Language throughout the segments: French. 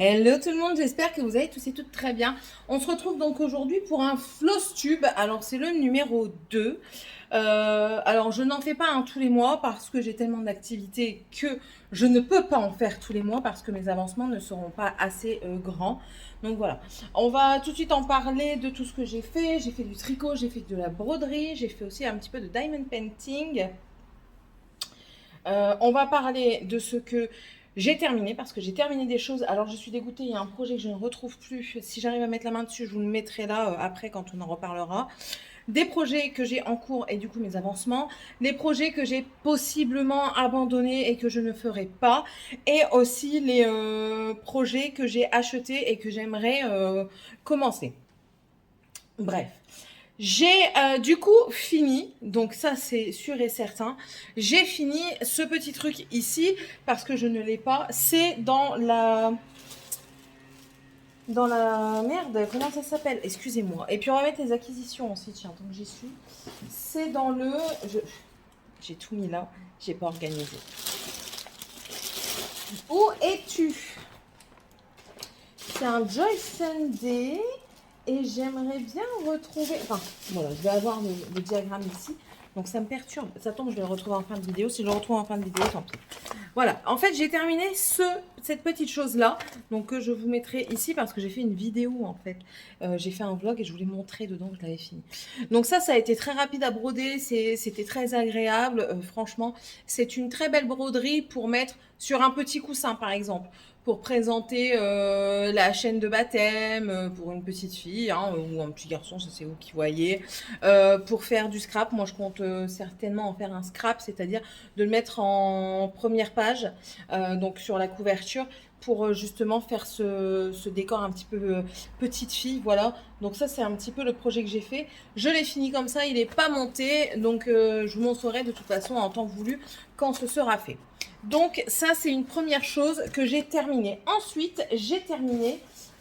Hello tout le monde, j'espère que vous allez tous et toutes très bien. On se retrouve donc aujourd'hui pour un floss tube. Alors c'est le numéro 2. Alors je n'en fais pas un tous les mois parce que j'ai tellement d'activités que je ne peux pas en faire tous les mois parce que mes avancements ne seront pas assez grands. Donc voilà, on va tout de suite en parler de tout ce que j'ai fait. J'ai fait du tricot, j'ai fait de la broderie, j'ai fait aussi un petit peu de diamond painting. On va parler de ce que j'ai terminé, parce que j'ai terminé des choses. Alors je suis dégoûtée, il y a un projet que je ne retrouve plus. Si j'arrive à mettre la main dessus, je vous le mettrai là après quand on en reparlera. Des projets que j'ai en cours et du coup mes avancements. Des projets que j'ai possiblement abandonnés et que je ne ferai pas. Et aussi les projets que j'ai achetés et que j'aimerais commencer. Bref. J'ai du coup fini, donc ça c'est sûr et certain, j'ai fini ce petit truc ici parce que je ne l'ai pas, c'est dans la merde, comment ça s'appelle? Excusez-moi. Et puis on va mettre les acquisitions aussi, tiens, tant que j'y suis. C'est dans le... J'ai tout mis là, j'ai pas organisé. Où es-tu? C'est un Joy Sunday. Et j'aimerais bien retrouver... Enfin, voilà, je vais avoir le diagramme ici. Donc ça me perturbe. Ça tombe, je vais le retrouver en fin de vidéo. Si je le retrouve en fin de vidéo, tant pis. Voilà, en fait, j'ai terminé cette petite chose-là. Donc que je vous mettrai ici parce que j'ai fait une vidéo, en fait. J'ai fait un vlog et je vous l'ai montré dedans que je l'avais fini. Donc ça a été très rapide à broder. C'était très agréable. Franchement, c'est une très belle broderie pour mettre sur un petit coussin, par exemple, pour présenter la chaîne de baptême pour une petite fille hein, ou un petit garçon, ça c'est vous qui voyez. Pour faire du scrap, moi je compte certainement en faire un scrap, c'est-à-dire de le mettre en première page, donc sur la couverture, pour justement faire ce décor un petit peu petite fille, voilà. Donc ça c'est un petit peu le projet que j'ai fait. Je l'ai fini comme ça, il n'est pas monté, donc je vous montrerai de toute façon en temps voulu quand ce sera fait. Donc ça c'est une première chose que j'ai terminée. Ensuite j'ai terminé,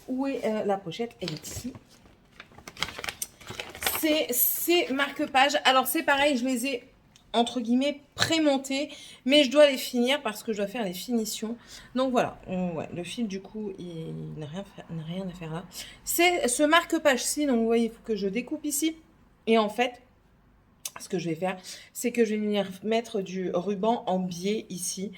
où est la pochette? Elle est ici. C'est ces marque-pages. Alors c'est pareil, je les ai entre guillemets pré-montés, mais je dois les finir parce que je dois faire les finitions. Donc voilà, ouais, le fil du coup il n'a rien à faire là. C'est ce marque-page-ci, donc vous voyez, il faut que je découpe ici. Et en fait, ce que je vais faire, c'est que je vais venir mettre du ruban en biais ici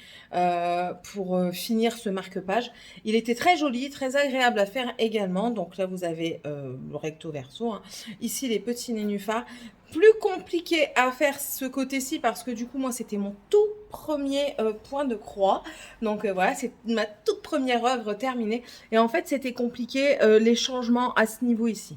pour finir ce marque-page. Il était très joli, très agréable à faire également. Donc là, vous avez le recto verso. Hein. Ici, les petits nénuphars. Plus compliqué à faire ce côté-ci parce que du coup, moi, c'était mon tout premier point de croix. Donc voilà, c'est ma toute première œuvre terminée. Et en fait, c'était compliqué les changements à ce niveau ici.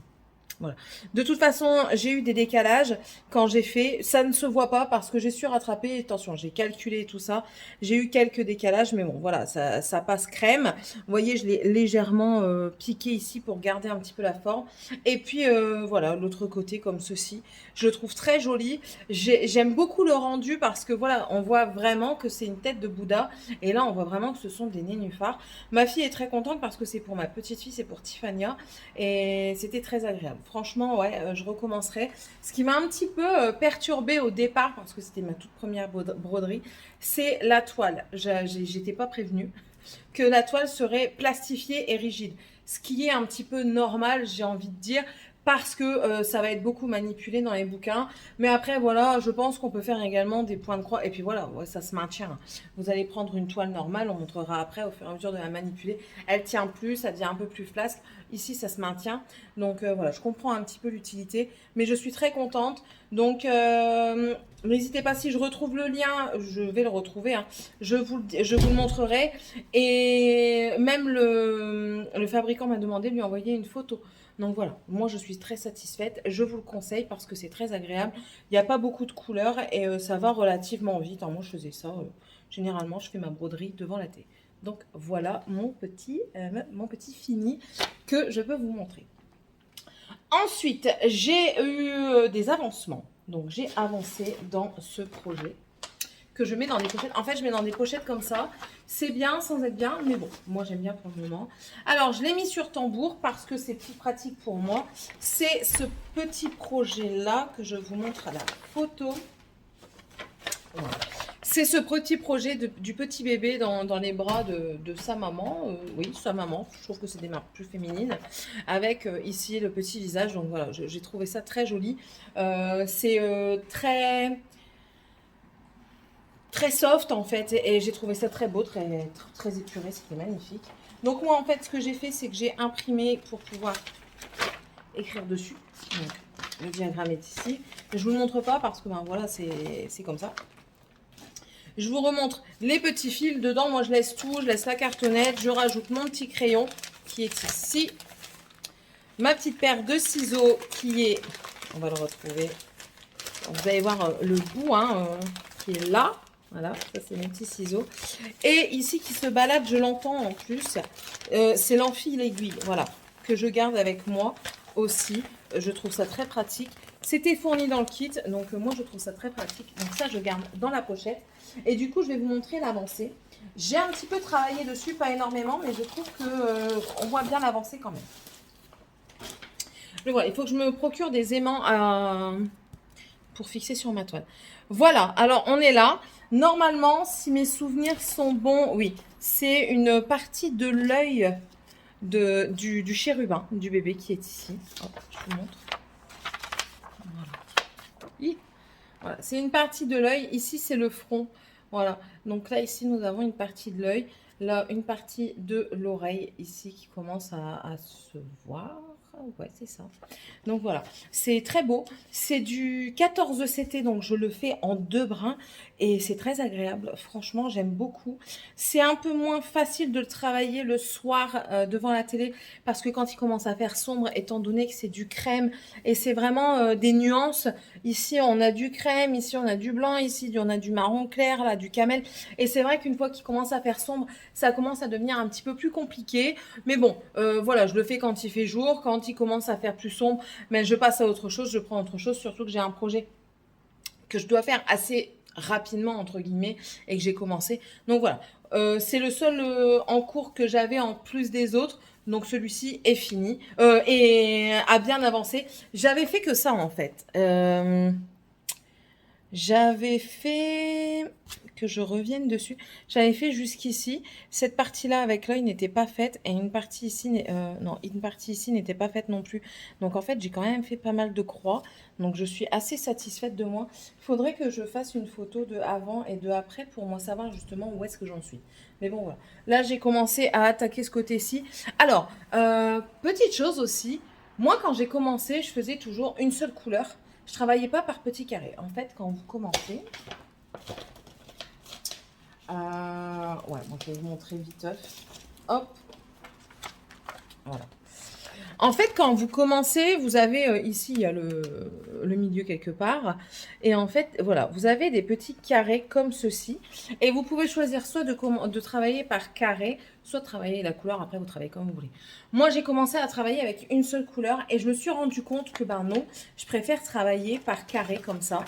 Voilà. De toute façon, j'ai eu des décalages quand j'ai fait. Ça ne se voit pas parce que j'ai su rattraper. Attention, j'ai calculé tout ça. J'ai eu quelques décalages, mais bon, voilà, ça passe crème. Vous voyez, je l'ai légèrement piqué ici pour garder un petit peu la forme. Et puis, voilà, l'autre côté comme ceci. Je le trouve très joli. J'aime beaucoup le rendu parce que, voilà, on voit vraiment que c'est une tête de Bouddha. Et là, on voit vraiment que ce sont des nénuphars. Ma fille est très contente parce que c'est pour ma petite fille, c'est pour Tiffania. Et c'était très agréable. Franchement, ouais, je recommencerai. Ce qui m'a un petit peu perturbée au départ, parce que c'était ma toute première broderie, c'est la toile. J'étais pas prévenue que la toile serait plastifiée et rigide. Ce qui est un petit peu normal, j'ai envie de dire, parce que ça va être beaucoup manipulé dans les bouquins. Mais après, voilà, je pense qu'on peut faire également des points de croix. Et puis voilà, ouais, ça se maintient. Vous allez prendre une toile normale, on montrera après au fur et à mesure de la manipuler. Elle tient plus, ça devient un peu plus flasque. Ici, ça se maintient. Donc voilà, je comprends un petit peu l'utilité. Mais je suis très contente. Donc n'hésitez pas, si je retrouve le lien, je vais le retrouver. Hein. Je vous le montrerai. Et même le fabricant m'a demandé de lui envoyer une photo. Donc voilà, moi je suis très satisfaite. Je vous le conseille parce que c'est très agréable. Il n'y a pas beaucoup de couleurs et ça va relativement vite. Moi je faisais ça. Généralement, je fais ma broderie devant la télé. Donc voilà mon petit fini que je peux vous montrer. Ensuite, j'ai eu des avancements. Donc j'ai avancé dans ce projet que je mets dans des pochettes. En fait, je mets dans des pochettes comme ça. C'est bien sans être bien, mais bon, moi j'aime bien pour le moment. Alors, je l'ai mis sur tambour parce que c'est plus pratique pour moi. C'est ce petit projet-là que je vous montre à la photo. Voilà. C'est ce petit projet du petit bébé dans les bras de sa maman. Oui, sa maman. Je trouve que c'est des marques plus féminines. Avec ici le petit visage. Donc voilà, j'ai trouvé ça très joli. C'est très soft en fait. Et j'ai trouvé ça très beau, très épuré. C'était magnifique. Donc moi en fait, ce que j'ai fait, c'est que j'ai imprimé pour pouvoir écrire dessus. Donc, le diagramme est ici. Je vous le montre pas parce que ben voilà, c'est comme ça. Je vous remontre les petits fils. Dedans, moi, je laisse tout. Je laisse la cartonnette. Je rajoute mon petit crayon qui est ici. Ma petite paire de ciseaux qui est... On va le retrouver. Vous allez voir le bout qui est là. Voilà, ça c'est mes petits ciseaux. Et ici, qui se balade, je l'entends en plus. C'est l'enfile aiguille, voilà, que je garde avec moi aussi. Je trouve ça très pratique. C'était fourni dans le kit, donc moi je trouve ça très pratique. Donc ça, je garde dans la pochette. Et du coup, je vais vous montrer l'avancée. J'ai un petit peu travaillé dessus, pas énormément, mais je trouve que on voit bien l'avancée quand même. Mais voilà, il faut que je me procure des aimants pour fixer sur ma toile. Voilà, alors on est là. Normalement, si mes souvenirs sont bons, oui, c'est une partie de l'œil du chérubin, du bébé qui est ici. Hop, je vous montre. Voilà. Voilà, c'est une partie de l'œil. Ici, c'est le front. Voilà. Donc là, ici, nous avons une partie de l'œil. Là, une partie de l'oreille ici qui commence à se voir. Ouais, c'est ça. Donc voilà, c'est très beau. C'est du 14 CT, donc je le fais en 2 brins et c'est très agréable. Franchement, j'aime beaucoup. C'est un peu moins facile de le travailler le soir devant la télé parce que quand il commence à faire sombre, étant donné que c'est du crème et c'est vraiment des nuances. Ici, on a du crème, ici, on a du blanc, ici, on a du marron clair, là, du camel. Et c'est vrai qu'une fois qu'il commence à faire sombre, ça commence à devenir un petit peu plus compliqué. Mais bon, voilà, je le fais quand il fait jour, quand il commence à faire plus sombre, mais je passe à autre chose, je prends autre chose, surtout que j'ai un projet que je dois faire assez rapidement, entre guillemets, et que j'ai commencé. Donc voilà, c'est le seul en cours que j'avais en plus des autres. Donc celui-ci est fini et a bien avancé. J'avais fait que ça en fait. J'avais fait, que je revienne dessus, j'avais fait jusqu'ici. Cette partie-là avec l'œil n'était pas faite et une partie ici, non, une partie ici n'était pas faite non plus. Donc en fait, j'ai quand même fait pas mal de croix. Donc je suis assez satisfaite de moi. Il faudrait que je fasse une photo de avant et de après pour moi savoir justement où est-ce que j'en suis. Mais bon, voilà. Là, j'ai commencé à attaquer ce côté-ci. Alors, petite chose aussi, moi quand j'ai commencé, je faisais toujours une seule couleur. Je travaillais pas par petits carrés. En fait, quand vous commencez, ouais, moi je vais vous montrer vite. Hop, voilà. En fait, quand vous commencez, vous avez ici, il y a le milieu quelque part. Et en fait, voilà, vous avez des petits carrés comme ceci. Et vous pouvez choisir soit de travailler par carré, soit de travailler la couleur. Après, vous travaillez comme vous voulez. Moi, j'ai commencé à travailler avec une seule couleur. Et je me suis rendu compte que, ben non, je préfère travailler par carré comme ça,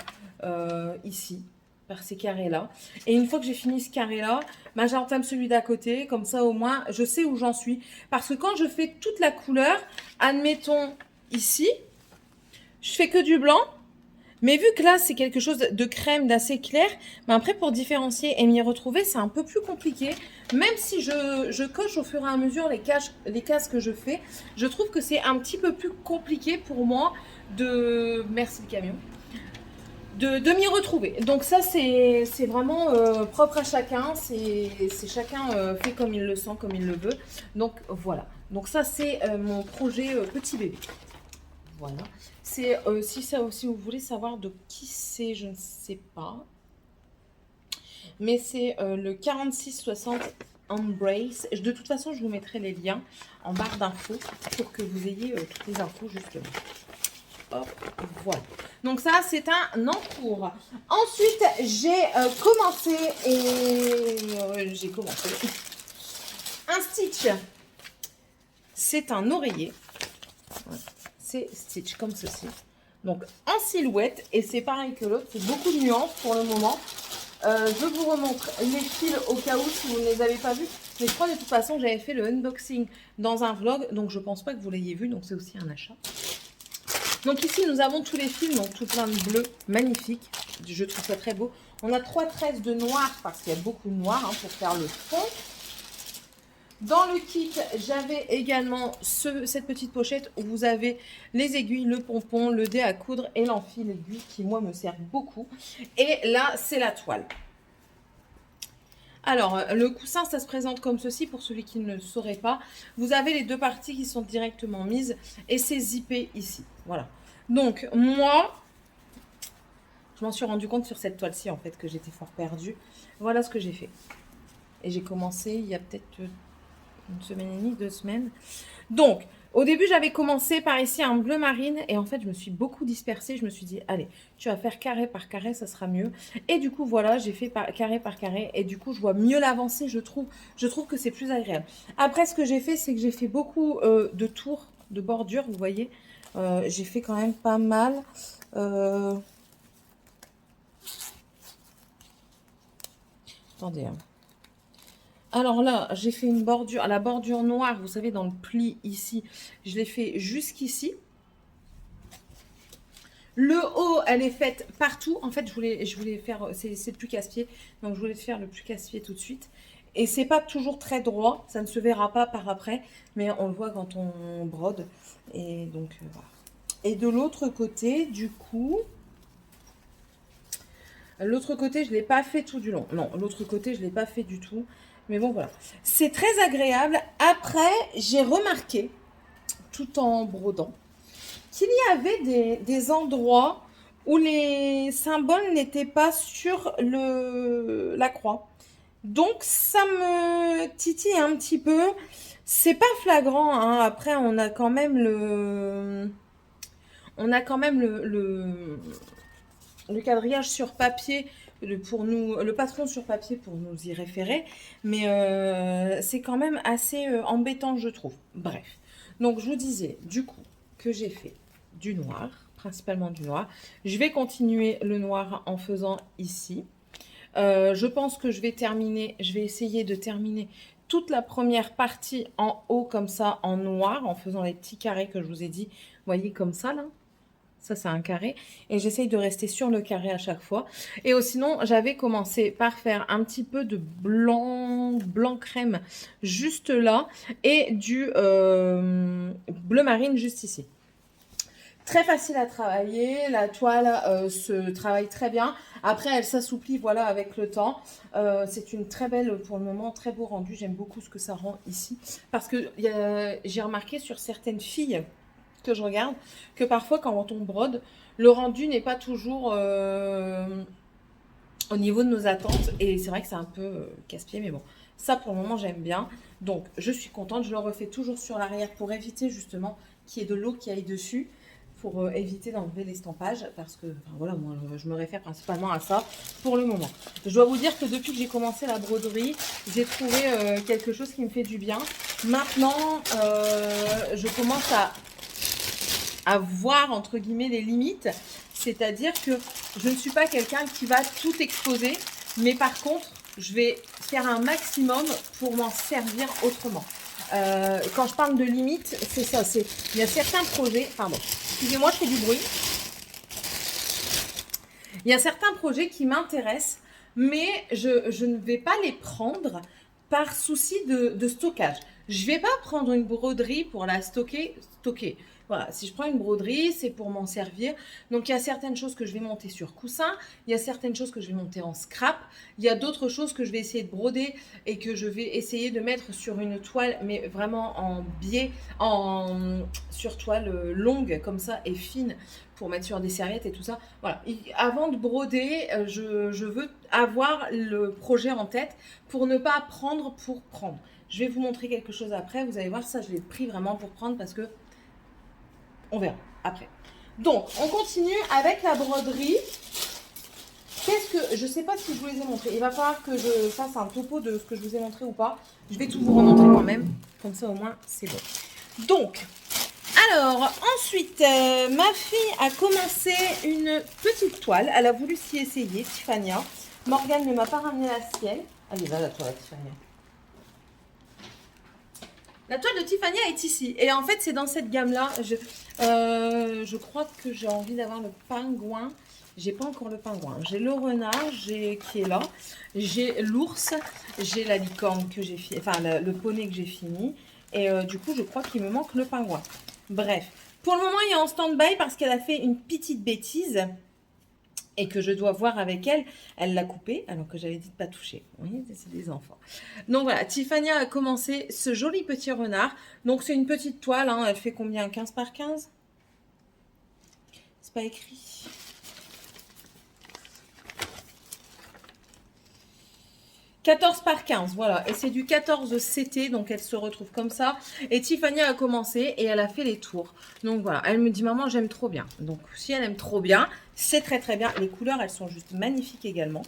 ici, par ces carrés-là. Et une fois que j'ai fini ce carré-là, ben, j'entame celui d'à côté. Comme ça, au moins, je sais où j'en suis. Parce que quand je fais toute la couleur, admettons ici, je fais que du blanc. Mais vu que là, c'est quelque chose de crème, d'assez clair, ben après, pour différencier et m'y retrouver, c'est un peu plus compliqué. Même si je coche au fur et à mesure les cases que je fais, je trouve que c'est un petit peu plus compliqué pour moi de... Merci le camion. De m'y retrouver. Donc ça, c'est vraiment propre à chacun. C'est chacun fait comme il le sent, comme il le veut. Donc voilà. Donc ça, c'est mon projet petit bébé. Voilà. C'est si vous voulez savoir de qui c'est, je ne sais pas. Mais c'est le 4660 Embrace. De toute façon, je vous mettrai les liens en barre d'infos pour que vous ayez toutes les infos justement. Hop, voilà. Donc ça, c'est un en cours. Ensuite, j'ai commencé un Stitch. C'est un oreiller. Voilà. C'est Stitch comme ceci. Donc en silhouette. Et c'est pareil que l'autre. C'est beaucoup de nuances pour le moment. Je vous remontre les fils au cas où si vous ne les avez pas vus. Mais je crois de toute façon, j'avais fait le unboxing dans un vlog. Donc je pense pas que vous l'ayez vu. Donc c'est aussi un achat. Donc ici, nous avons tous les fils, donc tout plein de bleu, magnifique. Je trouve ça très beau. On a 3 tresses de noir parce qu'il y a beaucoup de noir pour faire le fond. Dans le kit, j'avais également cette petite pochette où vous avez les aiguilles, le pompon, le dé à coudre et l'enfil aiguille qui, moi, me servent beaucoup. Et là, c'est la toile. Alors, le coussin, ça se présente comme ceci pour celui qui ne le saurait pas. Vous avez les deux parties qui sont directement mises et c'est zippé ici. Voilà. Donc, moi, je m'en suis rendu compte sur cette toile-ci, en fait, que j'étais fort perdue. Voilà ce que j'ai fait. Et j'ai commencé il y a peut-être une semaine et demie, 2 semaines. Donc, au début, j'avais commencé par ici un bleu marine. Et en fait, je me suis beaucoup dispersée. Je me suis dit, allez, tu vas faire carré par carré, ça sera mieux. Et du coup, voilà, j'ai fait carré par carré. Et du coup, je vois mieux l'avancée, je trouve. Je trouve que c'est plus agréable. Après, ce que j'ai fait, c'est que j'ai fait beaucoup de tours, de bordures, vous voyez. J'ai fait quand même pas mal. Attendez, hein. Alors là, j'ai fait une bordure, la bordure noire, vous savez, dans le pli ici, je l'ai fait jusqu'ici. Le haut, elle est faite partout. En fait, je voulais faire, c'est le plus casse-pied, donc je voulais faire le plus casse-pied tout de suite. Et c'est pas toujours très droit, ça ne se verra pas par après, mais on le voit quand on brode. Et donc, voilà. Et de l'autre côté, du coup... L'autre côté, je ne l'ai pas fait tout du long. Non, l'autre côté, je ne l'ai pas fait du tout. Mais bon, voilà. C'est très agréable. Après, j'ai remarqué, tout en brodant, qu'il y avait des endroits où les symboles n'étaient pas sur la croix. Donc, ça me titille un petit peu. C'est pas flagrant, hein. Après, on a quand même le quadrillage sur papier pour nous, le patron sur papier pour nous y référer, mais c'est quand même assez embêtant, je trouve. Bref, donc je vous disais du coup que j'ai fait du noir, principalement du noir. Je vais continuer le noir en faisant ici. Je pense que je vais essayer de terminer toute la première partie en haut comme ça en noir en faisant les petits carrés que je vous ai dit. Vous voyez comme ça là. Ça, c'est un carré. Et j'essaye de rester sur le carré à chaque fois. Et sinon, j'avais commencé par faire un petit peu de blanc crème juste là. Et du bleu marine juste ici. Très facile à travailler. La toile se travaille très bien. Après, elle s'assouplit voilà, avec le temps. C'est une très belle, pour le moment, très beau rendu. J'aime beaucoup ce que ça rend ici. Parce que j'ai remarqué sur certaines filles... que je regarde, que parfois quand on brode, le rendu n'est pas toujours au niveau de nos attentes. Et c'est vrai que c'est un peu casse-pied, mais bon, ça pour le moment j'aime bien. Donc je suis contente, je le refais toujours sur l'arrière pour éviter justement qu'il y ait de l'eau qui aille dessus, pour éviter d'enlever l'estampage, parce que enfin, voilà, moi je me réfère principalement à ça pour le moment. Je dois vous dire que depuis que j'ai commencé la broderie, j'ai trouvé quelque chose qui me fait du bien. Maintenant, je commence à voir entre guillemets les limites, c'est-à-dire que je ne suis pas quelqu'un qui va tout exposer, mais par contre je vais faire un maximum pour m'en servir autrement. Quand je parle de limites, c'est ça, il y a certains projets, pardon, excusez-moi, je fais du bruit. Il y a certains projets qui m'intéressent, mais je ne vais pas les prendre par souci de stockage. Je ne vais pas prendre une broderie pour la stocker. Voilà, si je prends une broderie, c'est pour m'en servir. Donc, il y a certaines choses que je vais monter sur coussin. Il y a certaines choses que je vais monter en scrap. Il y a d'autres choses que je vais essayer de broder et que je vais essayer de mettre sur une toile, mais vraiment en biais, sur toile longue comme ça et fine pour mettre sur des serviettes et tout ça. Voilà. Et avant de broder, je veux avoir le projet en tête pour ne pas prendre pour prendre. Je vais vous montrer quelque chose après. Vous allez voir, ça, je l'ai pris vraiment pour prendre parce que on verra après. Donc, on continue avec la broderie. Je ne sais pas si je vous les ai montrés. Il va falloir que je fasse un topo de ce que je vous ai montré ou pas. Je vais tout vous remontrer quand même. Comme ça, au moins, c'est bon. Donc, alors, ensuite, ma fille a commencé une petite toile. Elle a voulu s'y essayer, Tiffania. Morgane ne m'a pas ramené la sienne. Elle est là, la toile, Tiffania. La toile de Tiffany est ici. Et en fait, c'est dans cette gamme-là. Je crois que j'ai envie d'avoir le pingouin. J'ai pas encore le pingouin. J'ai le renard qui est là. J'ai l'ours. J'ai la licorne que j'ai fini. Enfin, le poney que j'ai fini. Et du coup, je crois qu'il me manque le pingouin. Bref. Pour le moment, il est en stand-by parce qu'elle a fait une petite bêtise. Et que je dois voir avec elle. Elle l'a coupé alors que j'avais dit de ne pas toucher. Oui, c'est des enfants. Donc voilà, Tiffany a commencé ce joli petit renard. Donc c'est une petite toile, hein. Elle fait combien? 15 par 15? C'est pas écrit. « 14 par 15, voilà. Et c'est du 14 CT, donc elle se retrouve comme ça. Et Tiffany a commencé et elle a fait les tours. Donc voilà, elle me dit, maman, j'aime trop bien. Donc si elle aime trop bien, c'est très très bien. Les couleurs, elles sont juste magnifiques également.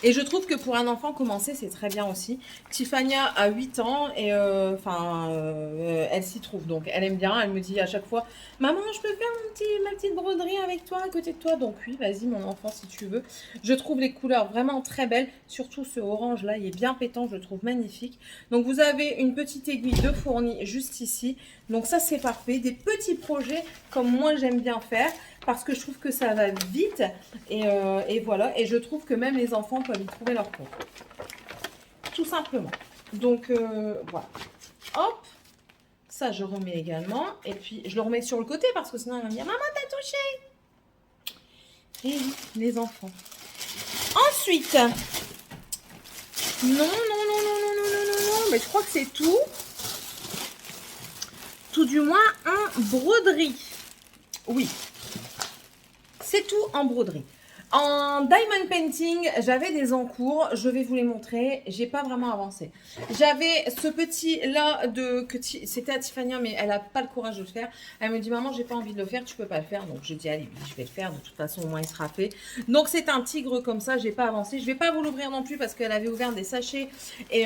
Et je trouve que pour un enfant commencer, c'est très bien aussi. Tiffany a 8 ans et elle s'y trouve. Donc, elle aime bien. Elle me dit à chaque fois, maman, je peux faire ma petite broderie avec toi, à côté de toi. Donc, oui, vas-y, mon enfant, si tu veux. Je trouve les couleurs vraiment très belles. Surtout ce orange-là, il est bien pétant. Je le trouve magnifique. Donc, vous avez une petite aiguille de fourni juste ici. Donc, ça, c'est parfait. Des petits projets comme moi, j'aime bien faire. Parce que je trouve que ça va vite. Et voilà. Et je trouve que même les enfants peuvent y trouver leur compte. Tout simplement. Donc, voilà. Hop. Ça, je remets également. Et puis, je le remets sur le côté parce que sinon, elle va me dire, maman, t'as touché. Et oui, les enfants. Ensuite. Non, non, non, non, non, non, non, non, non. Mais je crois que c'est tout. Tout du moins en broderie. Oui. C'est tout en broderie. En diamond painting, j'avais des encours. Je vais vous les montrer. J'ai pas vraiment avancé. J'avais ce petit là c'était à Tiffany, mais elle a pas le courage de le faire. Elle me dit, maman, j'ai pas envie de le faire. Tu peux pas le faire. Donc je dis, allez, je vais le faire. De toute façon, au moins il sera fait. Donc c'est un tigre comme ça. J'ai pas avancé. Je vais pas vous l'ouvrir non plus parce qu'elle avait ouvert des sachets et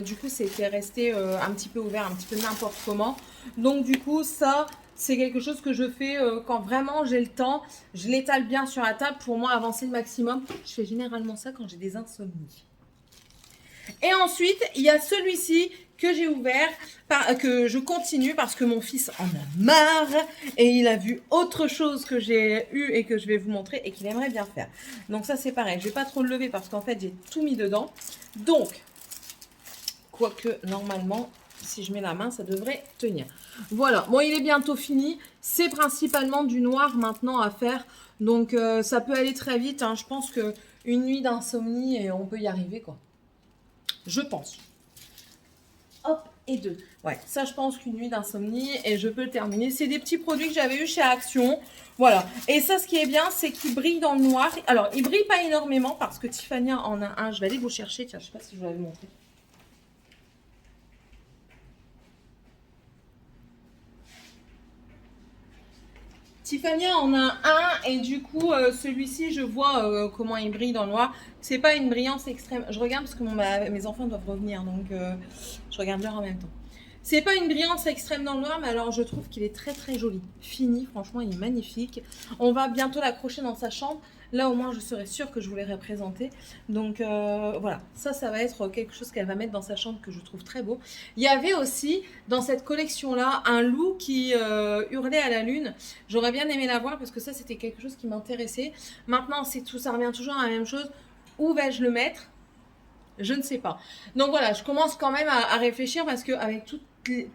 du coup c'était resté un petit peu ouvert, un petit peu n'importe comment. Donc du coup ça. C'est quelque chose que je fais quand vraiment j'ai le temps. Je l'étale bien sur la table pour moi avancer le maximum. Je fais généralement ça quand j'ai des insomnies. Et ensuite, il y a celui-ci que j'ai ouvert, que je continue parce que mon fils en a marre et il a vu autre chose que j'ai eu et que je vais vous montrer et qu'il aimerait bien faire. Donc ça, c'est pareil. Je ne vais pas trop le lever parce qu'en fait, j'ai tout mis dedans. Donc, quoique normalement, si je mets la main, ça devrait tenir. Voilà, bon, il est bientôt fini. C'est principalement du noir maintenant à faire. Donc, ça peut aller très vite. Hein. Je pense qu'une nuit d'insomnie, et on peut y arriver, quoi. Je pense. Hop, et 2. Ouais, ça, je pense qu'une nuit d'insomnie, et je peux le terminer. C'est des petits produits que j'avais eu chez Action. Voilà. Et ça, ce qui est bien, c'est qu'il brille dans le noir. Alors, il brille pas énormément parce que Tiffany en a un. Je vais aller vous chercher. Tiens, je sais pas si je vous l'avais montré. Tiffany en a un et du coup celui-ci je vois comment il brille dans le noir. C'est pas une brillance extrême. Je regarde parce que mes enfants doivent revenir donc je regarde l'heure en même temps. C'est pas une brillance extrême dans le noir mais alors je trouve qu'il est très très joli. Fini, franchement il est magnifique. On va bientôt l'accrocher dans sa chambre. Là au moins je serai sûre que je vous l'ai représenté. Donc voilà, ça va être quelque chose qu'elle va mettre dans sa chambre que je trouve très beau. Il y avait aussi dans cette collection là un loup qui hurlait à la lune. J'aurais bien aimé la voir parce que ça c'était quelque chose qui m'intéressait. Maintenant c'est tout, ça revient toujours à la même chose. Où vais-je le mettre? Je ne sais pas. Donc voilà, je commence quand même à réfléchir parce qu'avec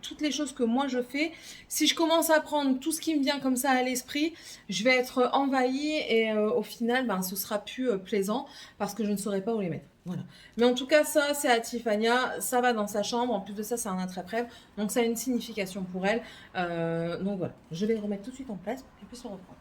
toutes les choses que moi je fais, si je commence à prendre tout ce qui me vient comme ça à l'esprit, je vais être envahie et au final, ben, ce sera plus plaisant parce que je ne saurais pas où les mettre. Voilà. Mais en tout cas, ça, c'est à Tiffany, ça va dans sa chambre. En plus de ça, c'est un attrape-rêve. Donc ça a une signification pour elle. Donc voilà, je vais le remettre tout de suite en place pour qu'elle puisse le reprendre.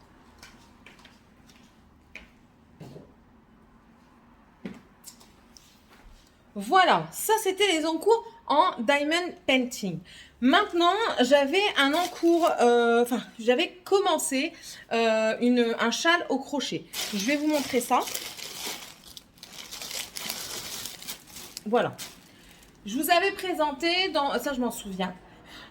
Voilà, ça c'était les encours en diamond painting. Maintenant, j'avais un encours, j'avais commencé un châle au crochet. Je vais vous montrer ça. Voilà. Je vous avais présenté, ça je m'en souviens,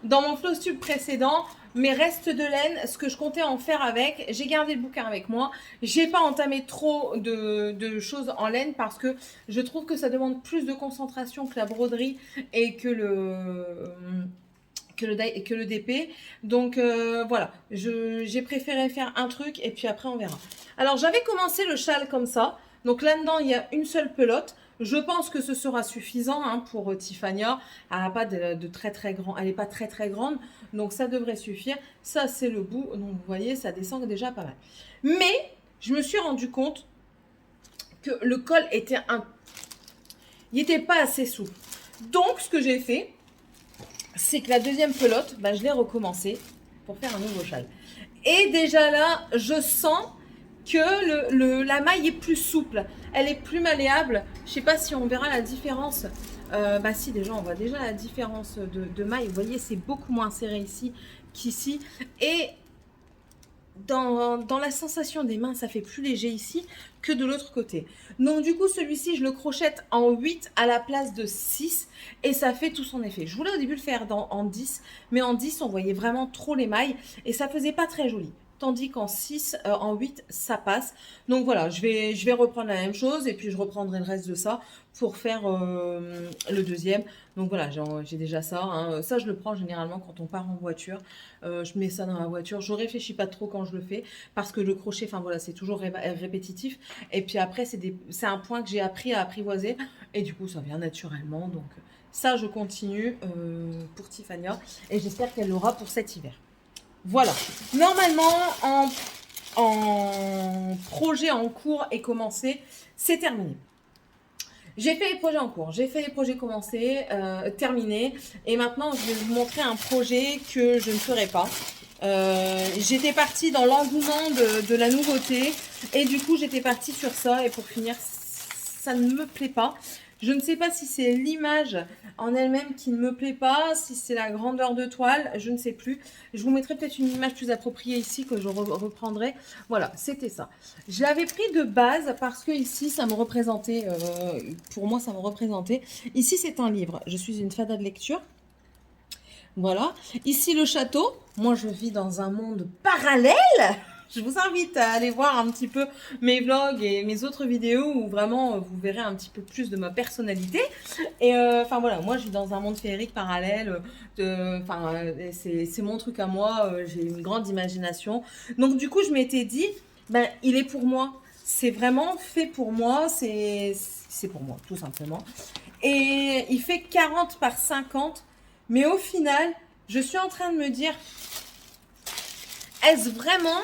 dans mon floss tube précédent, mes restes de laine, ce que je comptais en faire avec. J'ai gardé le bouquin avec moi. J'ai pas entamé trop de choses en laine parce que je trouve que ça demande plus de concentration que la broderie et que le DP. Donc voilà, j'ai préféré faire un truc et puis après on verra. Alors j'avais commencé le châle comme ça. Donc là-dedans, il y a une seule pelote. Je pense que ce sera suffisant hein, pour Tiffania. Elle n'a pas de très très grand, elle n'est pas très très grande, donc ça devrait suffire. Ça c'est le bout, donc vous voyez, ça descend déjà pas mal. Mais je me suis rendu compte que le col était il n'était pas assez souple. Donc ce que j'ai fait, c'est que la deuxième pelote, bah, je l'ai recommencé pour faire un nouveau châle. Et déjà là, je sens que la maille est plus souple, elle est plus malléable. Je sais pas si on verra la différence. Bah si, déjà on voit déjà la différence de maille. Vous voyez, c'est beaucoup moins serré ici qu'ici. Et dans la sensation des mains, ça fait plus léger ici que de l'autre côté. Donc du coup, celui-ci, je le crochette en 8 à la place de 6 et ça fait tout son effet. Je voulais au début le faire en 10, mais en 10, on voyait vraiment trop les mailles et ça faisait pas très joli. Tandis qu'en 6, en 8, ça passe. Donc voilà, je vais reprendre la même chose et puis je reprendrai le reste de ça pour faire le deuxième. Donc voilà, j'ai déjà ça. Hein. Ça, je le prends généralement quand on part en voiture. Je mets ça dans la voiture. Je réfléchis pas trop quand je le fais parce que le crochet, enfin voilà, c'est toujours répétitif. Et puis après, c'est un point que j'ai appris à apprivoiser et du coup, ça vient naturellement. Donc ça, je continue pour Tiffania et j'espère qu'elle l'aura pour cet hiver. Voilà. Normalement, en projet en cours et commencé, c'est terminé. J'ai fait les projets en cours, j'ai fait les projets commencés, terminés. Et maintenant, je vais vous montrer un projet que je ne ferai pas. J'étais partie dans l'engouement de la nouveauté. Et du coup, j'étais partie sur ça. Et pour finir, ça ne me plaît pas. Je ne sais pas si c'est l'image en elle-même qui ne me plaît pas, si c'est la grandeur de toile, je ne sais plus. Je vous mettrai peut-être une image plus appropriée ici que je reprendrai. Voilà, c'était ça. Je l'avais pris de base parce que ici, ça me représentait, pour moi, ça me représentait. Ici, c'est un livre. Je suis une fada de lecture. Voilà. Ici, le château. Moi, je vis dans un monde parallèle. Je vous invite à aller voir un petit peu mes vlogs et mes autres vidéos où vraiment vous verrez un petit peu plus de ma personnalité. Et enfin voilà, moi je vis dans un monde féerique parallèle. C'est mon truc à moi. J'ai une grande imagination. Donc du coup, je m'étais dit, ben il est pour moi. C'est vraiment fait pour moi. C'est pour moi, tout simplement. Et il fait 40 par 50. Mais au final, je suis en train de me dire, est-ce vraiment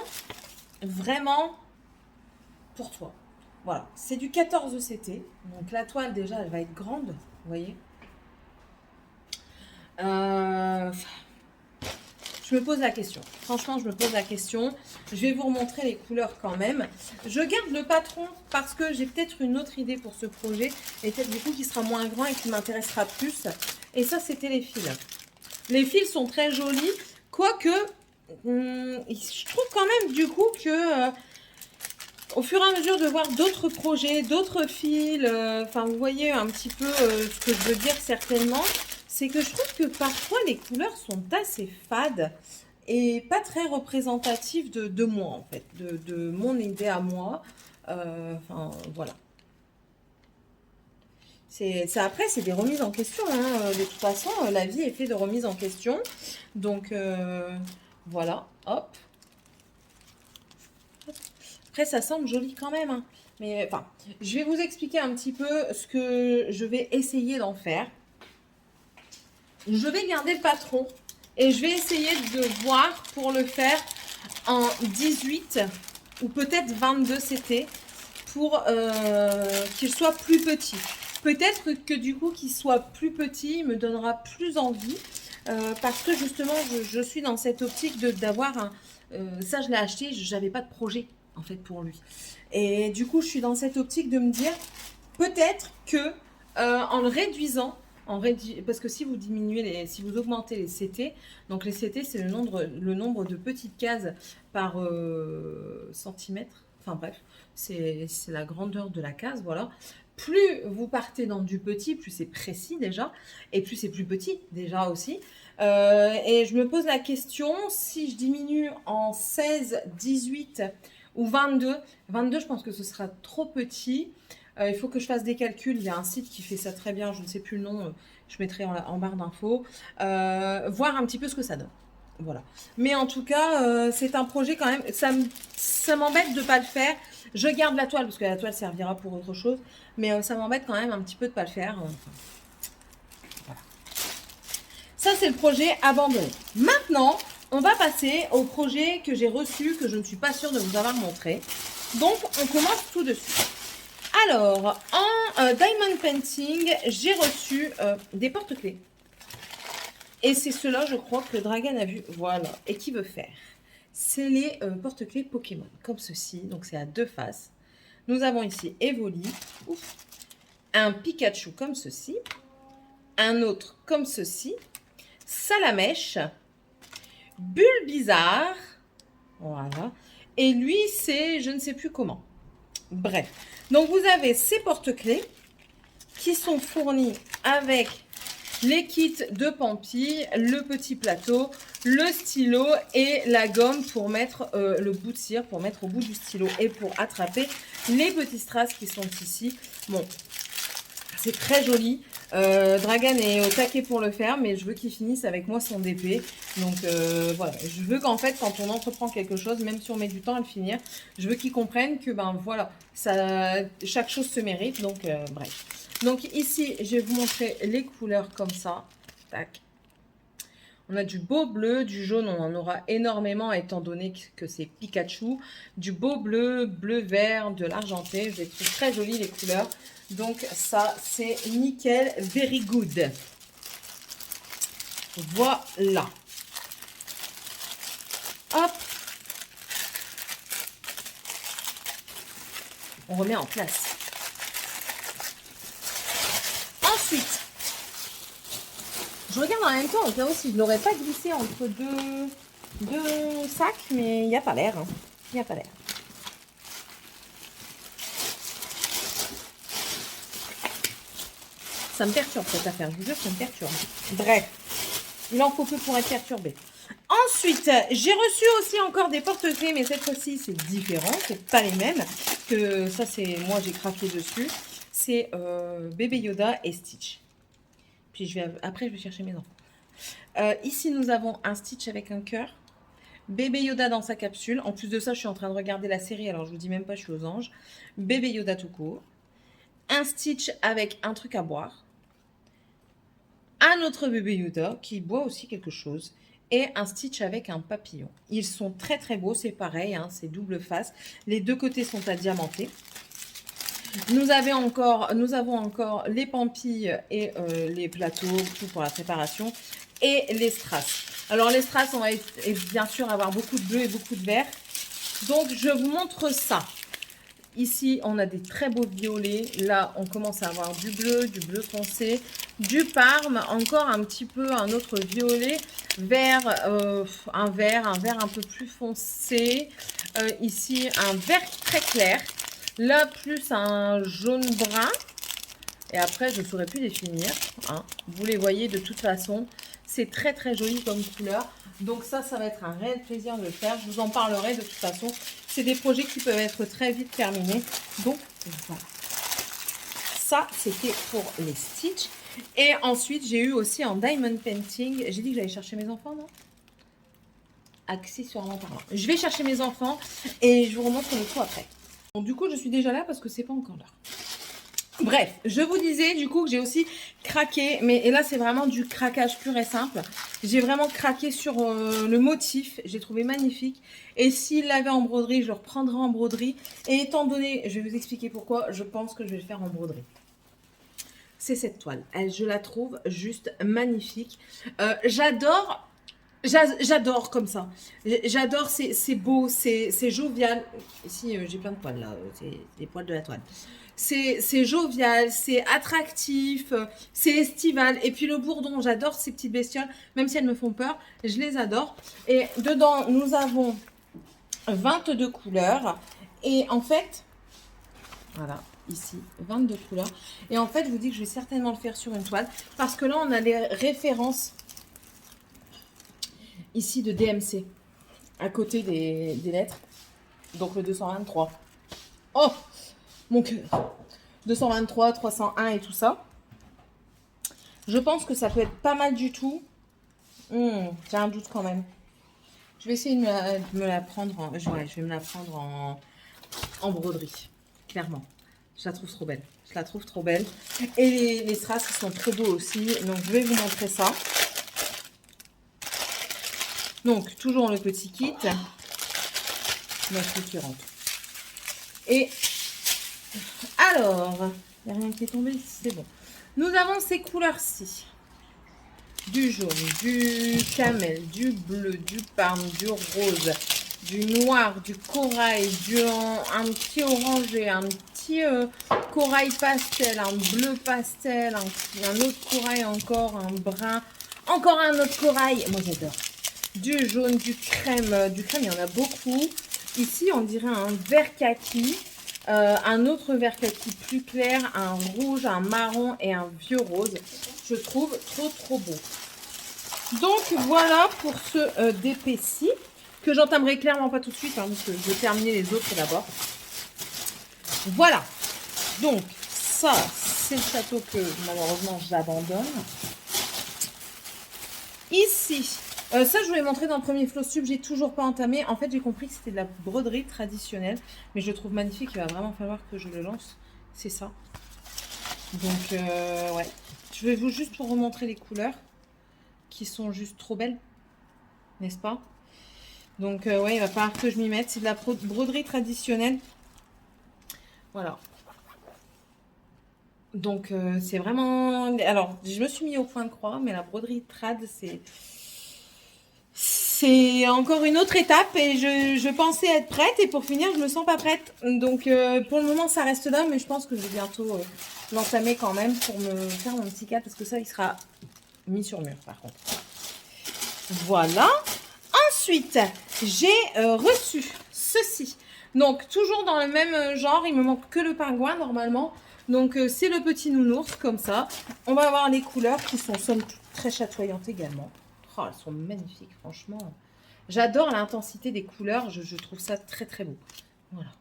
pour toi? Voilà, c'est du 14 CT. Donc la toile déjà, elle va être grande, vous voyez. Je me pose la question. Franchement, je me pose la question. Je vais vous remontrer les couleurs quand même. Je garde le patron parce que j'ai peut-être une autre idée pour ce projet. Et peut-être du coup qui sera moins grand et qui m'intéressera plus. Et ça, c'était les fils. Les fils sont très jolis. Quoique, je trouve quand même du coup que... au fur et à mesure de voir d'autres projets, d'autres fils, enfin vous voyez un petit peu ce que je veux dire certainement, c'est que je trouve que parfois les couleurs sont assez fades et pas très représentatives de moi en fait, de mon idée à moi. Enfin voilà. Après, c'est des remises en question. Hein. De toute façon, la vie est faite de remises en question. Donc voilà, hop. Après, ça semble joli quand même. Hein. Mais enfin, je vais vous expliquer un petit peu ce que je vais essayer d'en faire. Je vais garder le patron et je vais essayer de voir pour le faire en 18 ou peut-être 22 CT pour qu'il soit plus petit. Peut-être que du coup qu'il soit plus petit me donnera plus envie parce que justement je suis dans cette optique d'avoir un... ça je l'ai acheté, j'avais pas de projet en fait pour lui. Et du coup je suis dans cette optique de me dire peut-être que en le réduisant, parce que si vous diminuez si vous augmentez les CT, donc les CT c'est le nombre de petites cases par centimètre, enfin bref, c'est la grandeur de la case, voilà. plus vous partez dans du petit, plus c'est précis déjà, et plus c'est plus petit déjà aussi. Et je me pose la question, si je diminue en 16, 18 ou 22, 22 je pense que ce sera trop petit. Il faut que je fasse des calculs, il y a un site qui fait ça très bien, je ne sais plus le nom, je mettrai en barre d'infos, voir un petit peu ce que ça donne. Voilà. Mais en tout cas, c'est un projet quand même, ça m'embête de ne pas le faire. Je garde la toile parce que la toile servira pour autre chose, mais ça m'embête quand même un petit peu de ne pas le faire. Voilà. Ça, c'est le projet abandonné. Maintenant, on va passer au projet que j'ai reçu, que je ne suis pas sûre de vous avoir montré. Donc, on commence tout de suite. Alors, en Diamond Painting, j'ai reçu des porte-clés. Et c'est cela, je crois, que Dragan a vu. Voilà. Et qui veut faire? C'est les porte-clés Pokémon, comme ceci. Donc, c'est à deux faces. Nous avons ici Evoli, un Pikachu comme ceci, un autre comme ceci, Salamèche, Bulbizarre, voilà. Et lui, c'est je ne sais plus comment. Bref. Donc, vous avez ces porte-clés qui sont fournis avec les kits de Pampi, le petit plateau, le stylo et la gomme pour mettre le bout de cire, pour mettre au bout du stylo et pour attraper les petits strass qui sont ici. Bon, c'est très joli. Dragan est au taquet pour le faire, mais je veux qu'il finisse avec moi son DP. Donc voilà, je veux qu'en fait, quand on entreprend quelque chose, même si on met du temps à le finir, je veux qu'il comprenne que ben voilà, chaque chose se mérite. Donc bref. Donc ici, je vais vous montrer les couleurs comme ça. Tac. On a du beau bleu, du jaune, on en aura énormément étant donné que c'est Pikachu. Du beau bleu, bleu-vert, de l'argenté. Je les trouve très jolies les couleurs. Donc ça, c'est nickel, very good. Voilà. Hop. On remet en place. Ensuite, je regarde en même temps au cas où si je ne l'aurais pas glissé entre deux sacs, mais il n'y a pas l'air. Hein. Il n'y a pas l'air. Ça me perturbe cette affaire, je vous jure, ça me perturbe. Bref, il en faut peu pour être perturbé. Ensuite, j'ai reçu aussi encore des porte-clés, mais cette fois-ci, c'est différent. C'est pas les mêmes. Que ça, c'est moi, j'ai craqué dessus. C'est Bébé Yoda et Stitch. Puis après, je vais chercher mes enfants. Ici, nous avons un Stitch avec un cœur. Bébé Yoda dans sa capsule. En plus de ça, je suis en train de regarder la série, alors je vous dis même pas, je suis aux anges. Bébé Yoda tout court. Un Stitch avec un truc à boire. Un autre Bébé Yoda qui boit aussi quelque chose. Et un Stitch avec un papillon. Ils sont très très beaux, c'est pareil, hein, c'est double face. Les deux côtés sont à diamanter. Nous avons encore les pampilles et les plateaux, tout pour la préparation. Et les strass. Alors les strass, on va bien sûr avoir beaucoup de bleu et beaucoup de vert. Donc je vous montre ça. Ici, on a des très beaux violets. Là, on commence à avoir du bleu foncé, du parme, encore un petit peu un autre violet, vert, un vert un peu plus foncé. Ici, un vert très clair. Là, plus un jaune brun. Et après, je ne saurais plus définir. Hein. Vous les voyez de toute façon. C'est très très joli comme couleur. Donc ça va être un réel plaisir de le faire. Je vous en parlerai de toute façon. C'est des projets qui peuvent être très vite terminés. Donc voilà. Ça, c'était pour les Stitch. Et ensuite, j'ai eu aussi en Diamond Painting. J'ai dit que j'allais chercher mes enfants, non? Accessoirement parlant. Je vais chercher mes enfants et je vous remontre le tout après. Bon, du coup, je suis déjà là parce que c'est pas encore l'heure. Bref, je vous disais du coup que j'ai aussi craqué, et là c'est vraiment du craquage pur et simple. J'ai vraiment craqué sur le motif, j'ai trouvé magnifique. Et s'il l'avait en broderie, je le reprendrai en broderie. Et étant donné, je vais vous expliquer pourquoi, je pense que je vais le faire en broderie. C'est cette toile, je la trouve juste magnifique. J'adore comme ça. J'adore, c'est beau, c'est jovial. Ici, j'ai plein de poils là, c'est les poils de la toile. C'est jovial, c'est attractif, c'est estival. Et puis le bourdon, j'adore ces petites bestioles, même si elles me font peur, je les adore. Et dedans, nous avons 22 couleurs. Et en fait, voilà, ici, 22 couleurs. Et en fait, je vous dis que je vais certainement le faire sur une toile. Parce que là, on a les références ici de DMC. À côté des lettres. Donc le 223. Oh, mon cœur. 223, 301 et tout ça. Je pense que ça peut être pas mal du tout. J'ai un doute quand même. Je vais essayer de me la prendre en... Ouais, je vais me la prendre en broderie. Clairement. Je la trouve trop belle. Je la trouve trop belle. Et les strass ils sont trop beaux aussi. Donc je vais vous montrer ça. Donc toujours le petit kit. La structurante. Et alors, il n'y a rien qui est tombé ici, c'est bon. Nous avons ces couleurs-ci. Du jaune, du camel, du bleu, du parme, du rose, du noir, du corail, un petit orangé, un petit corail pastel, un bleu pastel, un autre corail encore, un brun, encore un autre corail. Moi j'adore. Du jaune, du crème, il y en a beaucoup. Ici on dirait un vert kaki. Un autre vert kaki plus clair, un rouge, un marron et un vieux rose. Je trouve trop beau. Donc voilà pour ce DP-ci que j'entamerai clairement pas tout de suite hein, parce que je vais terminer les autres d'abord. Voilà. Donc ça c'est le château que malheureusement j'abandonne. Ici, ça je vous l'ai montré dans le premier flow sub, j'ai toujours pas entamé. En fait j'ai compris que c'était de la broderie traditionnelle, mais je le trouve magnifique, il va vraiment falloir que je le lance. C'est ça. Donc ouais, je vais juste vous remontrer les couleurs qui sont juste trop belles, n'est-ce pas? Donc ouais, il va falloir que je m'y mette. C'est de la broderie traditionnelle. Voilà. Donc c'est vraiment... Alors, je me suis mis au point de croix, mais la broderie trad, c'est encore une autre étape et je pensais être prête et pour finir, je me sens pas prête. Donc pour le moment, ça reste là, mais je pense que je vais bientôt l'entamer quand même pour me faire mon petit cadre parce que ça, il sera mis sur mur par contre. Voilà. Ensuite, j'ai reçu ceci. Donc toujours dans le même genre, il me manque que le pingouin normalement. Donc c'est le petit nounours comme ça. On va avoir les couleurs qui sont somme toute très chatoyantes également. Oh, elles sont magnifiques franchement. J'adore l'intensité des couleurs, je trouve ça très beau. Voilà.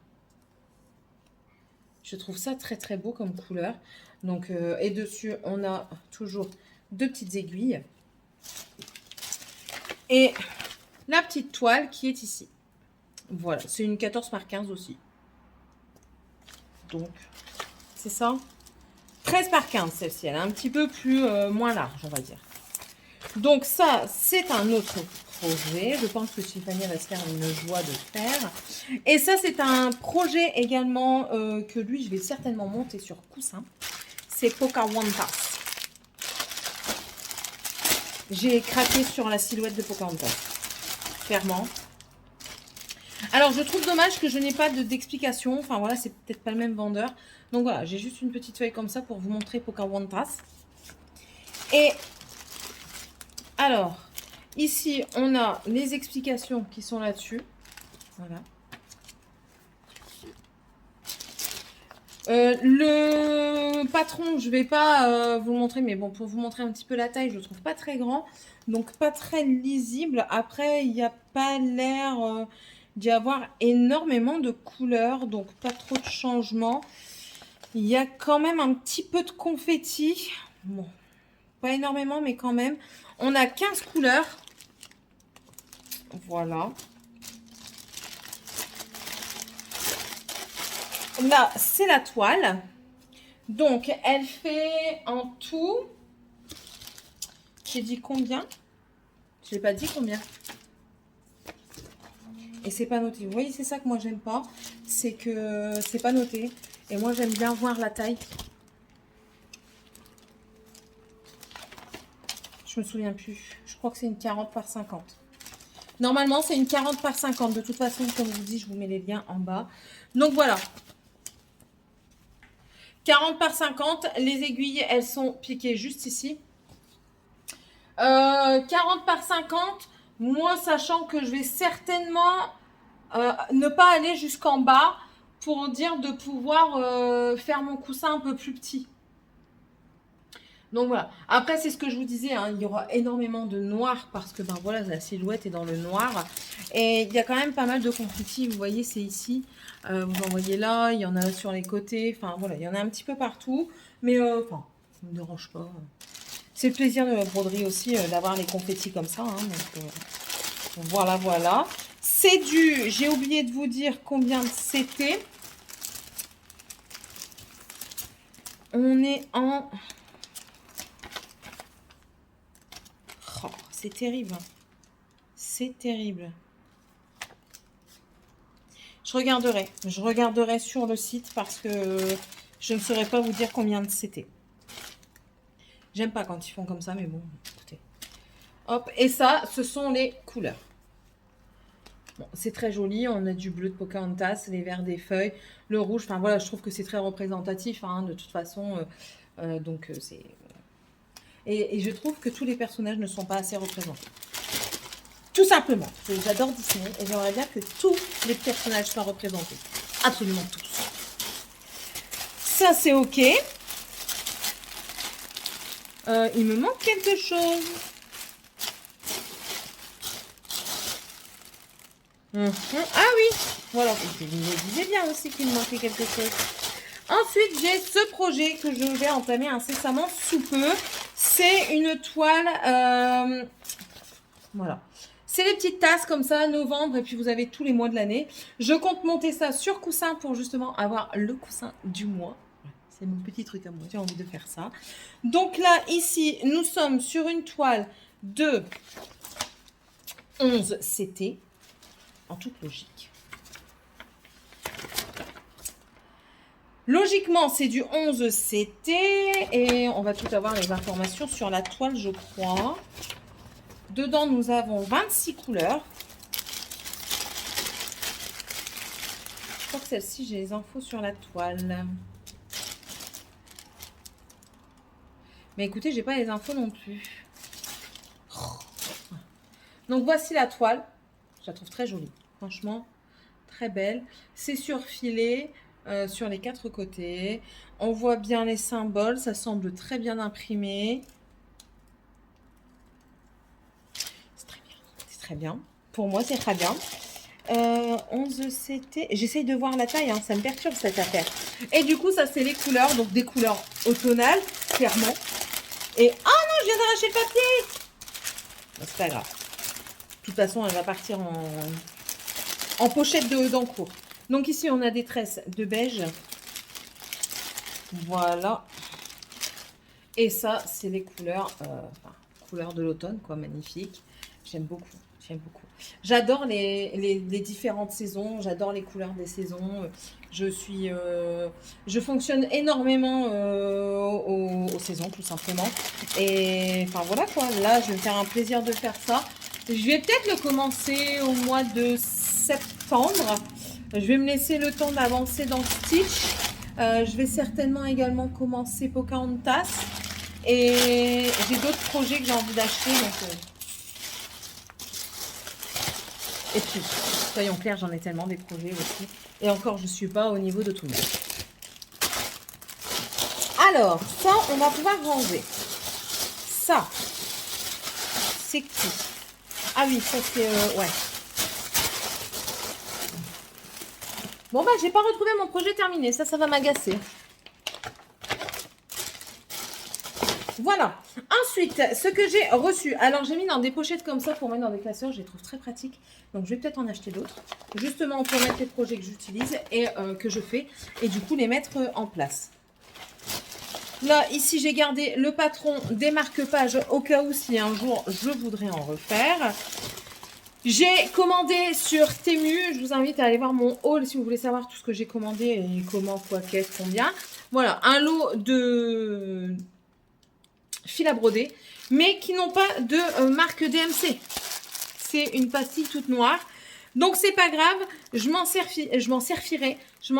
Je trouve ça très beau comme couleur. Donc et dessus on a toujours deux petites aiguilles. Et la petite toile qui est ici. Voilà, c'est une 14 par 15 aussi. Donc, c'est ça. 13 par 15 celle-ci, elle est un petit peu plus moins large, on va dire. Donc ça, c'est un autre projet. Je pense que Tiffany va se faire une joie de faire. Et ça, c'est un projet également que lui, je vais certainement monter sur coussin. C'est Pocahontas. J'ai craqué sur la silhouette de Pocahontas. Clairement. Alors, je trouve dommage que je n'ai pas d'explication. Enfin, voilà, c'est peut-être pas le même vendeur. Donc, voilà, j'ai juste une petite feuille comme ça pour vous montrer Pocahontas. Et alors, ici, on a les explications qui sont là-dessus. Voilà. Le patron, je vais pas vous le montrer, mais bon, pour vous montrer un petit peu la taille, je le trouve pas très grand. Donc, pas très lisible. Après, il n'y a pas l'air d'y avoir énormément de couleurs, donc pas trop de changements. Il y a quand même un petit peu de confetti. Bon, pas énormément, mais quand même. On a 15 couleurs. Voilà. Là, c'est la toile. Donc, elle fait en tout... J'ai dit combien? Je n'ai pas dit combien. Et c'est pas noté. Vous voyez, c'est ça que moi, j'aime pas. C'est que c'est pas noté. Et moi, j'aime bien voir la taille. Je me souviens plus. Je crois que c'est une 40 par 50. Normalement, c'est une 40 par 50. De toute façon, comme je vous dis, je vous mets les liens en bas. Donc, voilà. 40 par 50. Les aiguilles, elles sont piquées juste ici. 40 par 50. Moi, sachant que je vais certainement ne pas aller jusqu'en bas. pour dire de pouvoir faire mon coussin un peu plus petit. Donc voilà. Après, c'est ce que je vous disais, hein, il y aura énormément de noir parce que ben voilà, la silhouette est dans le noir. Et il y a quand même pas mal de confettis. Vous voyez, c'est ici. Vous en voyez là, il y en a sur les côtés. Enfin voilà, il y en a un petit peu partout. Mais enfin, ça ne me dérange pas. C'est le plaisir de la broderie aussi d'avoir les confettis comme ça. Hein, donc voilà, voilà. C'est du, j'ai oublié de vous dire combien c'était. On est en... Oh, c'est terrible. C'est terrible. Je regarderai sur le site parce que je ne saurais pas vous dire combien c'était. J'aime pas quand ils font comme ça, mais bon, écoutez. Hop, et ça, ce sont les couleurs. Bon, c'est très joli, on a du bleu de Pocahontas, les verts des feuilles, le rouge, enfin voilà, je trouve que c'est très représentatif, hein, de toute façon, c'est... Et je trouve que tous les personnages ne sont pas assez représentés. Tout simplement, j'adore Disney et j'aimerais bien que tous les personnages soient représentés. Absolument tous. Ça, c'est OK. Il me manque quelque chose. Ah oui, voilà, je me disais bien aussi qu'il me manquait quelque chose. Ensuite, j'ai ce projet que je vais entamer incessamment sous peu. C'est une toile, voilà. C'est les petites tasses comme ça, novembre, et puis vous avez tous les mois de l'année. Je compte monter ça sur coussin pour justement avoir le coussin du mois. C'est mon petit truc à moi, j'ai envie de faire ça. Donc là, ici, nous sommes sur une toile de 11 CT, en toute logique. Logiquement, c'est du 11 CT, et on va tout avoir les informations sur la toile, je crois. Dedans, nous avons 26 couleurs. Je crois que celle-ci, j'ai les infos sur la toile. Mais écoutez, j'ai pas les infos non plus. Donc, voici la toile. Je la trouve très jolie. Franchement, très belle. C'est surfilé sur les 4 côtés. On voit bien les symboles. Ça semble très bien imprimé. Très bien. Pour moi, c'est très bien. 11 CT. J'essaye de voir la taille, hein, ça me perturbe cette affaire. Et du coup, ça, c'est les couleurs. Donc, des couleurs automnales, clairement. Et... oh non, je viens d'arracher le papier. C'est pas grave. De toute façon, elle va partir en pochette d'encours. Donc, ici, on a des tresses de beige. Voilà. Et ça, c'est les couleurs, couleurs de l'automne, quoi, magnifique. J'aime beaucoup. J'aime beaucoup. J'adore les différentes saisons. J'adore les couleurs des saisons. Je fonctionne énormément aux saisons, tout simplement. Et enfin, voilà quoi. Là, je vais me faire un plaisir de faire ça. Je vais peut-être le commencer au mois de septembre. Je vais me laisser le temps d'avancer dans Stitch. Je vais certainement également commencer Pocahontas. Et j'ai d'autres projets que j'ai envie d'acheter. Et puis, soyons clairs, j'en ai tellement des projets aussi. Et encore, je ne suis pas au niveau de tout le monde. Alors, ça, on va pouvoir ranger. Ça, c'est qui? Ah oui, ça c'est... ouais. Bon, bah, j'ai pas retrouvé mon projet terminé. Ça va m'agacer. Voilà. Ensuite, ce que j'ai reçu. Alors, j'ai mis dans des pochettes comme ça pour mettre dans des classeurs. Je les trouve très pratiques. Donc, je vais peut-être en acheter d'autres. Justement, pour mettre les projets que j'utilise et que je fais. Et du coup, les mettre en place. Là, ici, j'ai gardé le patron des marque-pages au cas où si un jour je voudrais en refaire. J'ai commandé sur Temu. Je vous invite à aller voir mon haul si vous voulez savoir tout ce que j'ai commandé et comment, quoi, qu'est-ce, combien. Voilà, un lot de fil à broder, mais qui n'ont pas de marque DMC. C'est une pastille toute noire. Donc, c'est pas grave, je m'en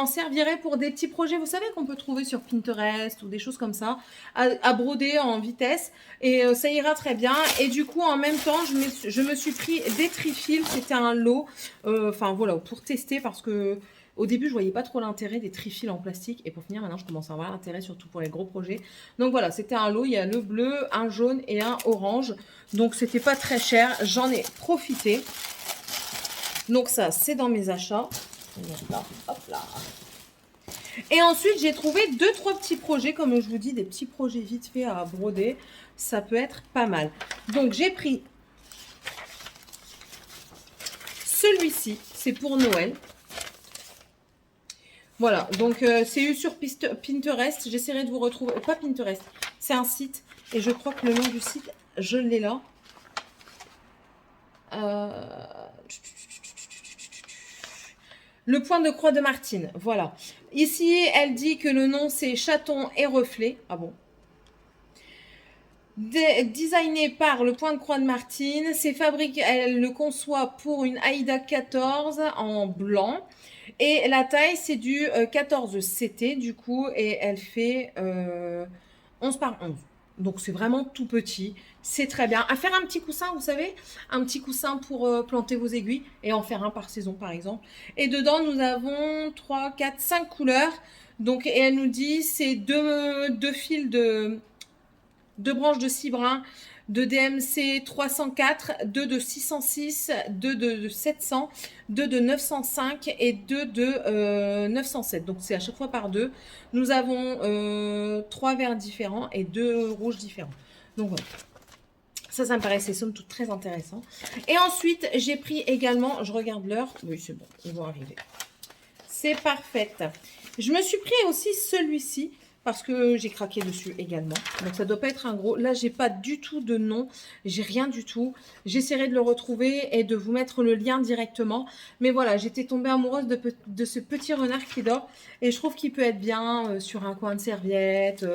servirai pour des petits projets, vous savez, qu'on peut trouver sur Pinterest ou des choses comme ça, à broder en vitesse. Et ça ira très bien. Et du coup, en même temps, je me suis pris des trifils. C'était un lot, enfin voilà, pour tester parce que Au début, je voyais pas trop l'intérêt des trifils en plastique. Et pour finir, maintenant, je commence à avoir l'intérêt, surtout pour les gros projets. Donc voilà, c'était un lot. Il y a le bleu, un jaune et un orange. Donc, c'était pas très cher. J'en ai profité. Donc ça, c'est dans mes achats. Hop là. Et ensuite, j'ai trouvé 2-3 petits projets, comme je vous dis, des petits projets vite fait à broder. Ça peut être pas mal. Donc, j'ai pris celui-ci. C'est pour Noël. Voilà. Donc, c'est eu sur Pinterest. J'essaierai de vous retrouver. Pas Pinterest. C'est un site. Et je crois que le nom du site, je l'ai là. Le point de croix de Martine, voilà. Ici, elle dit que le nom, c'est Chaton et Reflet. Ah bon? Designé par le point de croix de Martine. C'est fabriqué, elle le conçoit pour une Aïda 14 en blanc. Et la taille, c'est du 14 CT, du coup. Et elle fait 11 par 11. Donc, c'est vraiment tout petit. C'est très bien. À faire un petit coussin, vous savez, un petit coussin pour planter vos aiguilles et en faire un par saison, par exemple. Et dedans, nous avons 3, 4, 5 couleurs. Donc, et elle nous dit, c'est deux fils de 2 branches de 6 brins, de DMC 304, 2 de 606, 2 de 700, 2 de 905 et 2 de 907. Donc, c'est à chaque fois par 2. Nous avons 3 verts différents et 2 rouges différents. Donc, voilà. Ça me paraissait somme toute très intéressant. Et ensuite, j'ai pris également, je regarde l'heure. Oui, c'est bon, ils vont arriver. C'est parfait. Je me suis pris aussi celui-ci parce que j'ai craqué dessus également. Donc, ça ne doit pas être un gros. Là, j'ai pas du tout de nom. J'ai rien du tout. J'essaierai de le retrouver et de vous mettre le lien directement. Mais voilà, j'étais tombée amoureuse de ce petit renard qui dort. Et je trouve qu'il peut être bien sur un coin de serviette,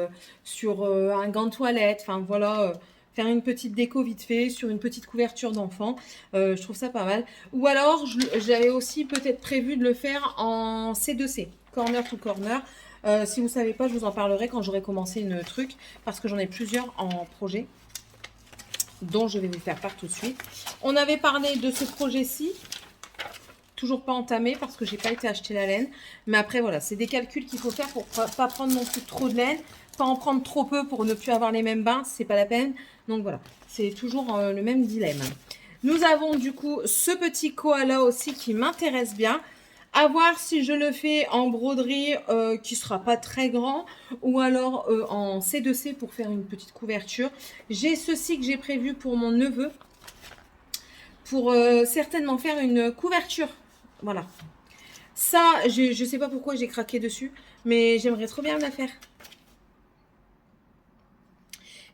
sur un gant de toilette. Enfin, voilà. Faire une petite déco vite fait sur une petite couverture d'enfant. Je trouve ça pas mal. Ou alors, j'avais aussi peut-être prévu de le faire en C2C, corner to corner. Si vous ne savez pas, je vous en parlerai quand j'aurai commencé une truc, parce que j'en ai plusieurs en projet, dont je vais vous faire part tout de suite. On avait parlé de ce projet-ci, toujours pas entamé, parce que j'ai pas été acheter la laine. Mais après, voilà, c'est des calculs qu'il faut faire pour pas prendre non plus trop de laine, pas en prendre trop peu pour ne plus avoir les mêmes bains, c'est pas la peine. Donc voilà, c'est toujours le même dilemme. Nous avons du coup ce petit koala aussi qui m'intéresse bien. À voir si je le fais en broderie qui sera pas très grand ou alors en C2C pour faire une petite couverture. J'ai ceci que j'ai prévu pour mon neveu pour certainement faire une couverture. Voilà. Ça, je ne sais pas pourquoi j'ai craqué dessus, mais j'aimerais trop bien me la faire.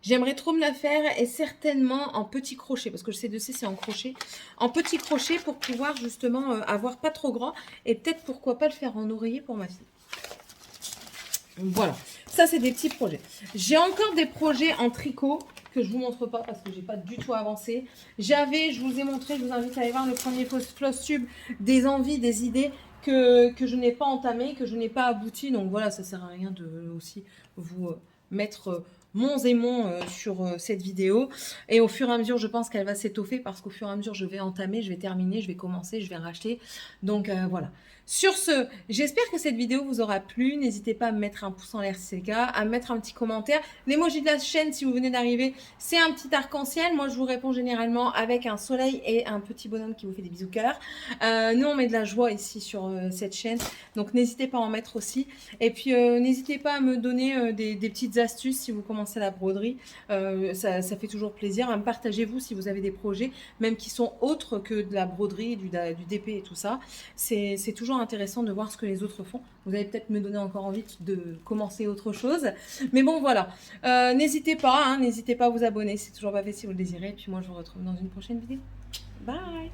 J'aimerais trop me la faire et certainement en petit crochet, parce que le C2C c'est en crochet. En petit crochet pour pouvoir justement avoir pas trop grand et peut-être pourquoi pas le faire en oreiller pour ma fille. Voilà, ça c'est des petits projets. J'ai encore des projets en tricot que je vous montre pas parce que j'ai pas du tout avancé. Je vous ai montré, je vous invite à aller voir le premier floss tube, des envies, des idées que je n'ai pas entamé, que je n'ai pas abouti. Donc voilà, ça sert à rien de aussi vous mettre monts et monts sur cette vidéo. Et au fur et à mesure, je pense qu'elle va s'étoffer parce qu'au fur et à mesure, je vais entamer, je vais terminer, je vais commencer, je vais racheter. Donc voilà. Sur ce, j'espère que cette vidéo vous aura plu. N'hésitez pas à me mettre un pouce en l'air si c'est le cas, à me mettre un petit commentaire. L'emoji de la chaîne, si vous venez d'arriver, c'est un petit arc-en-ciel. Moi, je vous réponds généralement avec un soleil et un petit bonhomme qui vous fait des bisous cœur. Nous, on met de la joie ici sur cette chaîne. Donc, n'hésitez pas à en mettre aussi. Et puis, n'hésitez pas à me donner des petites astuces si vous commencez la broderie. Ça fait toujours plaisir. Partagez-vous si vous avez des projets, même qui sont autres que de la broderie, du DP et tout ça. C'est toujours intéressant de voir ce que les autres font. Vous allez peut-être me donner encore envie de commencer autre chose. Mais bon, voilà. N'hésitez pas à vous abonner. C'est toujours pas fait si vous le désirez. Et puis moi, je vous retrouve dans une prochaine vidéo. Bye!